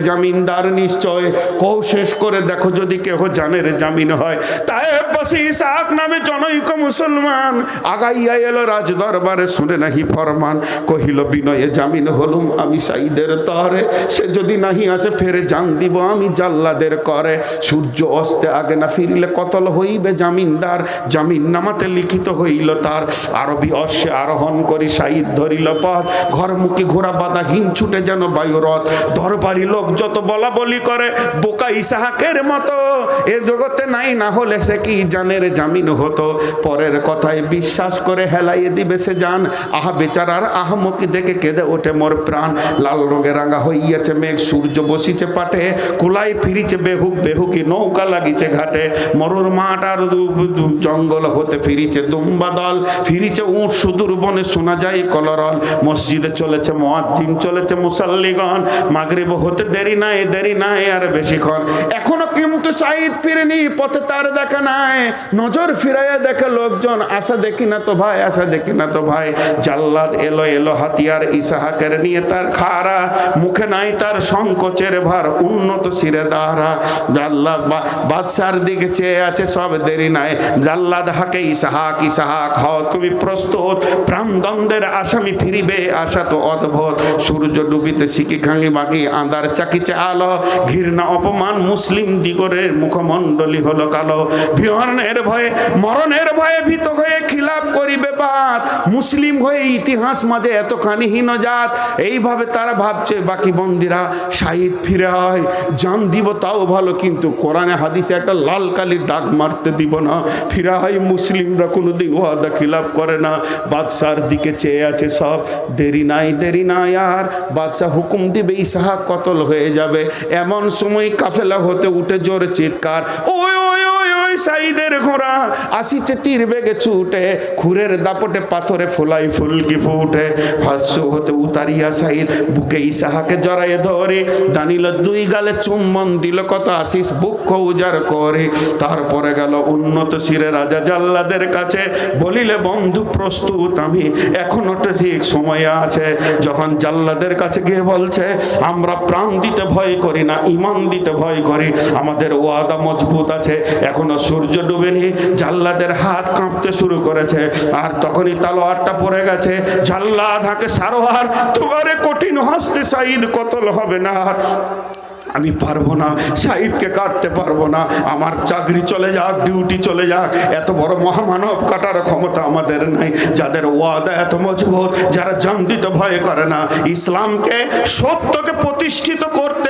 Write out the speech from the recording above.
জামিনদার নিশ্চয়। কৌ শেষ করে দেখো যদি কেহ জানের জামিন হয়। তাই বসে ইসাহাক নামে জনৈক মুসলমান আগাইয়া এলো রাজ দরবারে, শুনে নাহি ফরমান। কহিল বিনয়ে জামিন হলুম আমি সাইদের তরে, সে যদি নাহি আসে ফেরে জান দিব আমি জাল্লাদের করে। সূর্য অস্তে আগে না ফিরিলে কতল হইবে জামিনদার, জামিন নামাতে লিখিত হইল তার। আরবি অশ্বে আরোহণ করি সাইদ ধরিল পথ, ঘরমুখী ঘোড়া বাঁধা হিম ছুটে যেন বায়ুরথ। দরবারি লোক যত বলা বলি করে বোকা ইসাহাকের মতো, এ জগতে নাই না হলে সে কি জানের জামিন হতো। পরের কথায় বিশ্বাস করে হেলাইয়ে দিবে সে জান, আহা বেচারার আহমকি দেখে কেঁদে ওঠে মোর প্রাণ। লাল রঙে রাঙা হইয়াছে মেঘ, সূর্য বসিছে পাটে, কুলাই ফিরিছে বেহুক বেহুকি নৌকা লাগিছে ঘাটে। মরুর মাঠ আর জঙ্গল হতে ফিরিছে দুম্বা দল, ফিরিছে উঠ সুদূর বনে শোনা যায় কলরল। মসজিদে চলেছে মুয়াজ্জিন, চলেছে মুসাল্লিগণ, মাগরিব হতে দেরি নাই আর বেশিক্ষণ। এখনো কিন্তু সাইদ ফিরেনি, পথে তার দেখা নাই। নজর ফিরাইয়া দেখে লোকজন, আশা দেখি না তো ভাই, আশা দেখি না তো ভাই। জাল্লাদ এলো এলো হাতিয়ার ইসাহাকের নিয়ে তার খাড়া, মুখে নাই তার সংকোচের ভার, উন্নত শিরে দাঁড়া। জাল্লাদ বাদশার দিকে চেয়ে আছে, সব দেরি নাই। জাল্লাদ হাকে ইসাহাক, ইসাহাক হও তুমি প্রস্তুত, প্রাণদণ্ডের আসামি ফিরিবে আশা তো অদ্ভুত। সূর্য ডুবিতে শিকি খাঙ্গি বাকি আন্ধার চাকিছে আলো, ঘৃণা অপমান মুসলিম দিগরের মুখমণ্ডলী হলো কালো। বিহরণের ভয়ে মরণের ভয়ে ভীত হয়ে খিলাপ করিবে বাত, মুসলিম হয়ে ইতিহাস মাঝে এতখানি হীনজাত। এইভাবে তারা ভাবছে বাকি বন্দিরা শাহিদ ফিরে হয়, জান দিব তাও ভালো, কিন্তু কোরআনে হাদিসে একটা লাল কালির দাগ মারতে দিব না। ফিরা হয় মুসলিমরা কোনোদিন ওয়াদা খিলাপ করে না। বাদশার দিকে চেয়ে আছে সব, দেরি নাই আর বাদশাহ হুকুম দিবে ইসাহাক কতল হয়ে যাবে। এমন সময় কাফেলা হতে উঠে জোরে চিৎকার, ওই ওই ওই ওই সাইদের ঘোড়া আসিছে তীর বেগে ছুটে, খুরের দাপটে পাথরে ফোলাই ফুলকি ফুটে। হাস্য হতে উতারিয়া সাইদ বুকে ইসাহাকে জড়াইয়ে ধরে, দানিল দুই গালে চুম্বন দিল, কত আসিস বুক উজাড় করে। তারপরে গেল উন্নত শিরে রাজা জাল্লাদের কাছে, বলিলে বন্ধু প্রস্তুত আমি, এখনো তো ঠিক সময় আছে। যখন জাল্লাদের কাছে গিয়ে বলছে আমরা প্রাণ দিতে ভয় করি না, ইমান দিতে ভয় করি, আমাদের ওয়াদা মজবুত আছে, এখনো সূর্য ডুবেনি। জাল্লাদের হাত কাঁপতে শুরু করেছে, আর তখনই তালোয়ারটা পড়ে গেছে। জাল্লাদ হাঁকে সারোয়ার, তোমারে কঠিন হস্তে সাইদ কতল হবে না। আমি পারবো না, শাহিদকে কাটতে পারবো না, আমার চাকরি চলে যাক, ডিউটি চলে যাক, এত বড় মহামানব কাটার ক্ষমতা আমাদের নাই। যাদের ওয়াদা এত মজবুত, যারা জান দিতে ভয় করে না, ইসলামকে সত্যকে প্রতিষ্ঠিত করতে